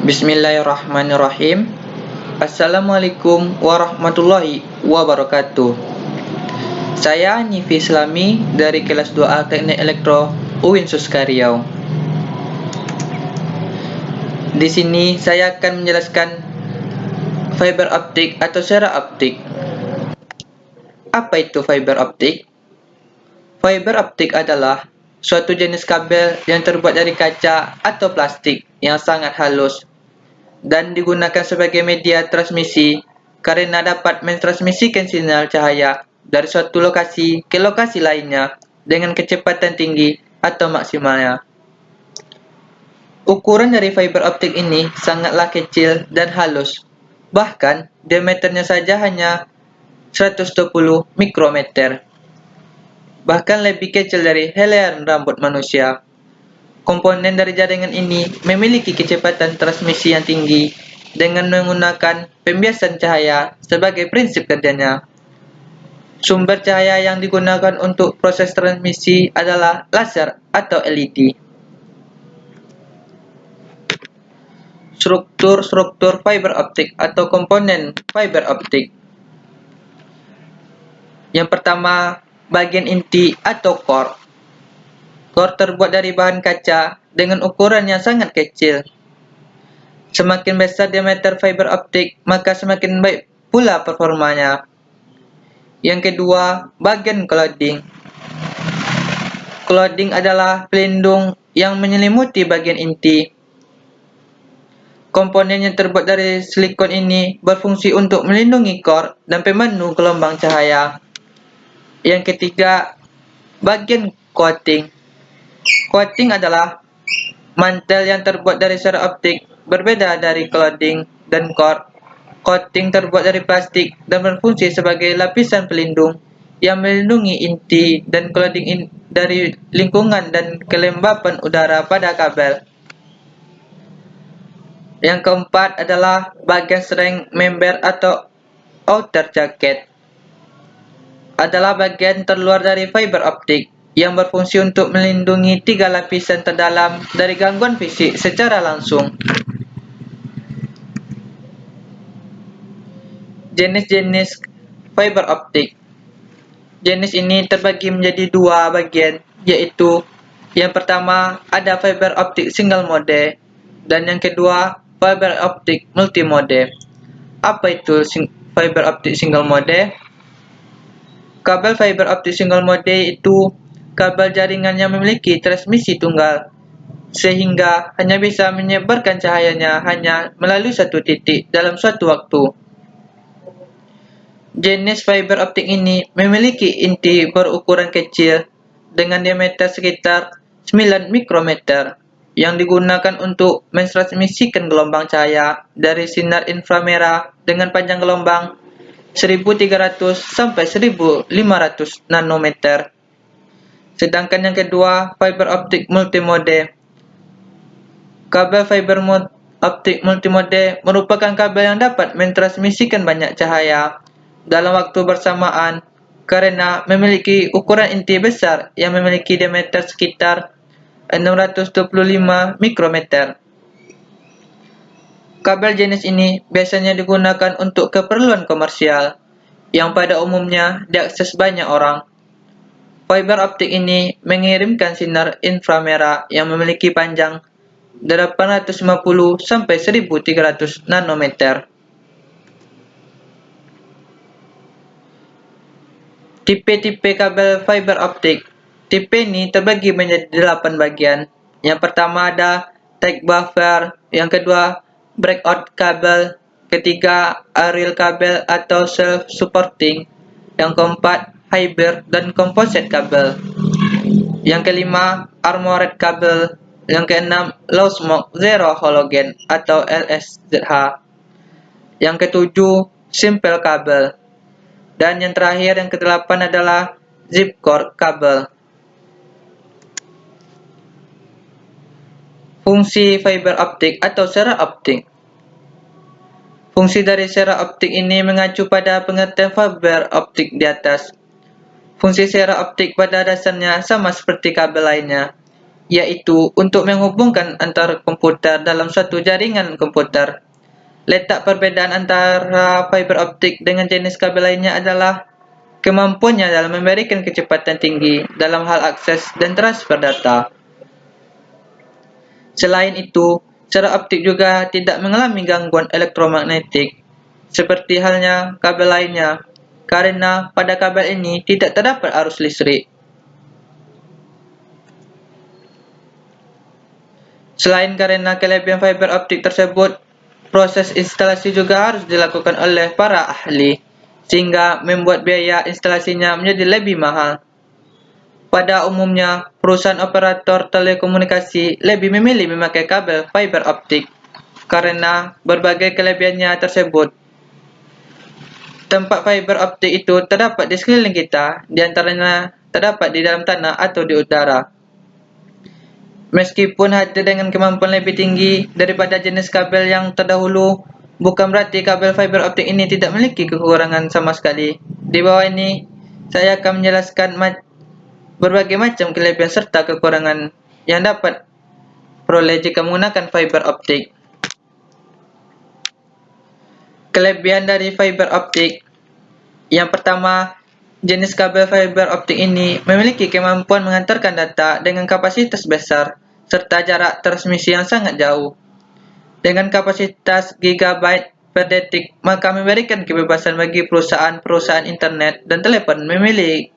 Bismillahirrahmanirrahim. Assalamualaikum warahmatullahi wabarakatuh. Saya Nifi Islami dari kelas 2A Teknik Elektro UIN Suska Riau. Di sini saya akan menjelaskan fiber optik atau sera optik. Apa itu fiber optik? Fiber optik adalah suatu jenis kabel yang terbuat dari kaca atau plastik yang sangat halus dan digunakan sebagai media transmisi karena dapat mentransmisikan sinyal cahaya dari suatu lokasi ke lokasi lainnya dengan kecepatan tinggi atau maksimalnya. Ukuran dari fiber optik ini sangatlah kecil dan halus, bahkan diameternya saja hanya 120 mikrometer, bahkan lebih kecil dari helaian rambut manusia. Komponen dari jaringan ini memiliki kecepatan transmisi yang tinggi dengan menggunakan pembiasan cahaya sebagai prinsip kerjanya. Sumber cahaya yang digunakan untuk proses transmisi adalah laser atau LED. Struktur fiber optik atau komponen fiber optik. Yang pertama, bagian inti atau core. Core terbuat dari bahan kaca dengan ukuran yang sangat kecil. Semakin besar diameter fiber optik, maka semakin baik pula performanya. Yang kedua, bagian clothing. Clothing adalah pelindung yang menyelimuti bagian inti. Komponen yang terbuat dari silikon ini berfungsi untuk melindungi core dan pemandu gelombang cahaya. Yang ketiga, bagian coating. Coating adalah mantel yang terbuat dari sera optik, berbeda dari clothing dan core. Coating terbuat dari plastik dan berfungsi sebagai lapisan pelindung yang melindungi inti dan clothing dari lingkungan dan kelembapan udara pada kabel. Yang keempat adalah bagian string member atau outer jacket. Adalah bagian terluar dari fiber optik yang berfungsi untuk melindungi 3 lapisan terdalam dari gangguan fisik secara langsung. Jenis-jenis fiber optik. Jenis ini terbagi menjadi 2 bagian, yaitu yang pertama ada fiber optik single mode dan yang kedua fiber optik multimode. Apa itu fiber optik single mode? Kabel fiber optik single mode itu kabel jaringan yang memiliki transmisi tunggal, sehingga hanya bisa menyebarkan cahayanya hanya melalui satu titik dalam suatu waktu. Jenis fiber optik ini memiliki inti berukuran kecil dengan diameter sekitar 9 mikrometer yang digunakan untuk mentransmisikan gelombang cahaya dari sinar inframerah dengan panjang gelombang 1300 sampai 1500 nanometer. Sedangkan yang kedua, fiber optik multimode. Kabel fiber optik multimode merupakan kabel yang dapat mentransmisikan banyak cahaya dalam waktu bersamaan karena memiliki ukuran inti besar yang memiliki diameter sekitar 625 mikrometer. Kabel jenis ini biasanya digunakan untuk keperluan komersial, yang pada umumnya diakses banyak orang. Fiber optik ini mengirimkan sinar inframerah yang memiliki panjang 850 sampai 1300 nanometer. Tipe-tipe kabel fiber optik. Tipe ini terbagi menjadi 8 bagian. Yang pertama ada take buffer, yang kedua breakout kabel, ketiga aerial kabel atau self-supporting, yang keempat hybrid dan composite kabel, yang kelima armored kabel, yang keenam low smoke zero halogen atau LSZH, yang ketujuh simple kabel, dan yang terakhir yang kedelapan adalah zip core kabel. Fungsi fiber optik atau sera optik. Fungsi dari sera optik ini mengacu pada pengertian fiber optik di atas. Fungsi sera optik pada dasarnya sama seperti kabel lainnya, yaitu untuk menghubungkan antar komputer dalam suatu jaringan komputer. Letak perbedaan antara fiber optik dengan jenis kabel lainnya adalah kemampuannya dalam memberikan kecepatan tinggi dalam hal akses dan transfer data. Selain itu, secara optik juga tidak mengalami gangguan elektromagnetik, seperti halnya kabel lainnya, karena pada kabel ini tidak terdapat arus listrik. Selain karena kelebihan fiber optik tersebut, proses instalasi juga harus dilakukan oleh para ahli, sehingga membuat biaya instalasinya menjadi lebih mahal. Pada umumnya, perusahaan operator telekomunikasi lebih memilih memakai kabel fiber optik karena berbagai kelebihannya tersebut. Tempat fiber optik itu terdapat di sekeliling kita, di antaranya terdapat di dalam tanah atau di udara. Meskipun hadir dengan kemampuan lebih tinggi daripada jenis kabel yang terdahulu, bukan berarti kabel fiber optik ini tidak memiliki kekurangan sama sekali. Di bawah ini, saya akan menjelaskan berbagai macam kelebihan serta kekurangan yang dapat peroleh jika menggunakan fiber optik. Kelebihan dari fiber optik. Yang pertama, jenis kabel fiber optik ini memiliki kemampuan mengantarkan data dengan kapasitas besar serta jarak transmisi yang sangat jauh. Dengan kapasitas gigabyte per detik, maka memberikan kebebasan bagi perusahaan-perusahaan internet dan telepon memilih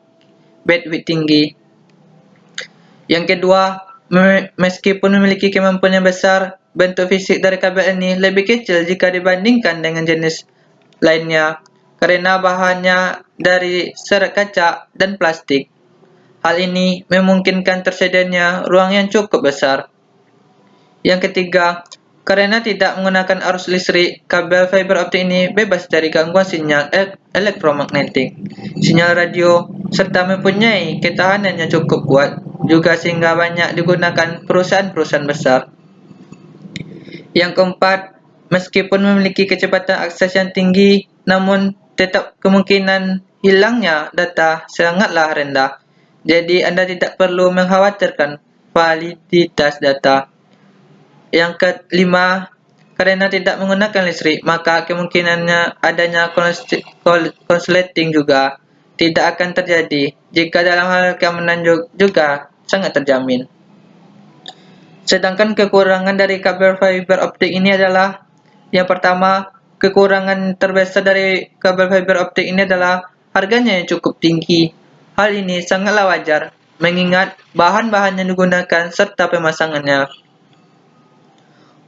bandwidth tinggi. Yang kedua, meskipun memiliki kemampuan yang besar, bentuk fisik dari kabel ini lebih kecil jika dibandingkan dengan jenis lainnya, karena bahannya dari serat kaca dan plastik. Hal ini memungkinkan tersedianya ruang yang cukup besar. Yang ketiga, karena tidak menggunakan arus listrik, kabel fiber optik ini bebas dari gangguan sinyal elektromagnetik, sinyal radio, serta mempunyai ketahanan yang cukup kuat, juga sehingga banyak digunakan perusahaan-perusahaan besar. Yang keempat, meskipun memiliki kecepatan akses yang tinggi, namun tetap kemungkinan hilangnya data sangatlah rendah. Jadi Anda tidak perlu mengkhawatirkan validitas data. Yang kelima, karena tidak menggunakan listrik, maka kemungkinannya adanya konsleting juga tidak akan terjadi jika dalam hal keamanan juga sangat terjamin. Sedangkan kekurangan dari kabel fiber optik ini adalah yang pertama, kekurangan terbesar dari kabel fiber optik ini adalah harganya yang cukup tinggi. Hal ini sangatlah wajar mengingat bahan-bahan yang digunakan serta pemasangannya.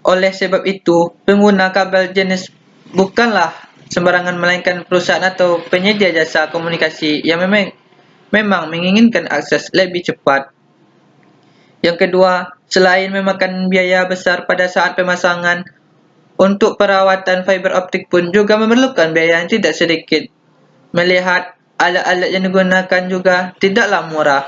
Oleh sebab itu, pengguna kabel jenis bukanlah sembarangan melainkan perusahaan atau penyedia jasa komunikasi yang memang menginginkan akses lebih cepat. Yang kedua, selain memakan biaya besar pada saat pemasangan, untuk perawatan fiber optik pun juga memerlukan biaya yang tidak sedikit. Melihat alat-alat yang digunakan juga tidaklah murah.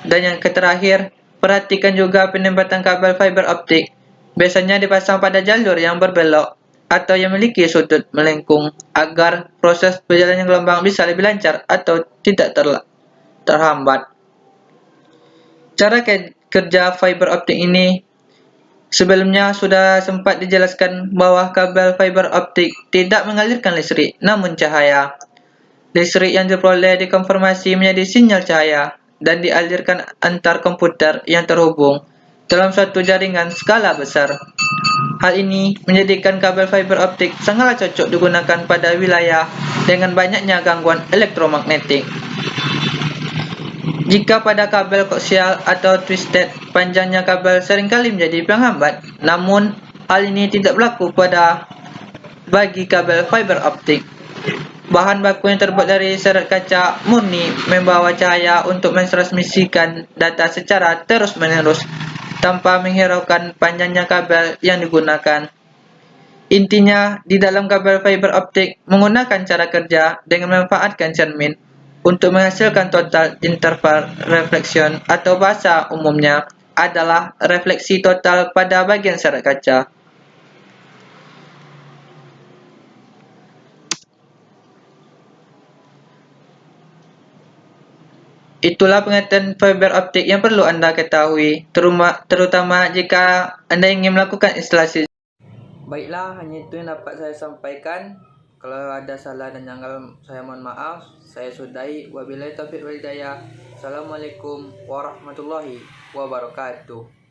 Dan yang terakhir, perhatikan juga penempatan kabel fiber optik. Biasanya dipasang pada jalur yang berbelok atau yang memiliki sudut melengkung agar proses berjalannya gelombang bisa lebih lancar atau tidak terhambat. Cara kerja fiber optik ini sebelumnya sudah sempat dijelaskan bahwa kabel fiber optik tidak mengalirkan listrik, namun cahaya. Listrik yang diperoleh dikonversi menjadi sinyal cahaya dan dialirkan antar komputer yang terhubung dalam suatu jaringan skala besar. Hal ini menjadikan kabel fiber optik sangatlah cocok digunakan pada wilayah dengan banyaknya gangguan elektromagnetik. Jika pada kabel koaksial atau twisted, panjangnya kabel seringkali menjadi penghambat. Namun, hal ini tidak berlaku bagi kabel fiber optik. Bahan baku yang terbuat dari serat kaca murni membawa cahaya untuk mentransmisikan data secara terus-menerus tanpa menghiraukan panjangnya kabel yang digunakan. Intinya, di dalam kabel fiber optik menggunakan cara kerja dengan memanfaatkan cermin untuk menghasilkan total interval reflection atau bahasa umumnya adalah refleksi total pada bagian serat kaca. Itulah pengertian fiber optik yang perlu Anda ketahui, terutama jika Anda ingin melakukan instalasi. Baiklah, hanya itu yang dapat saya sampaikan. Kalau ada salah dan janggal, saya mohon maaf. Saya sudahi. Wabillahi taufiq wal hidayah. Assalamualaikum warahmatullahi wabarakatuh.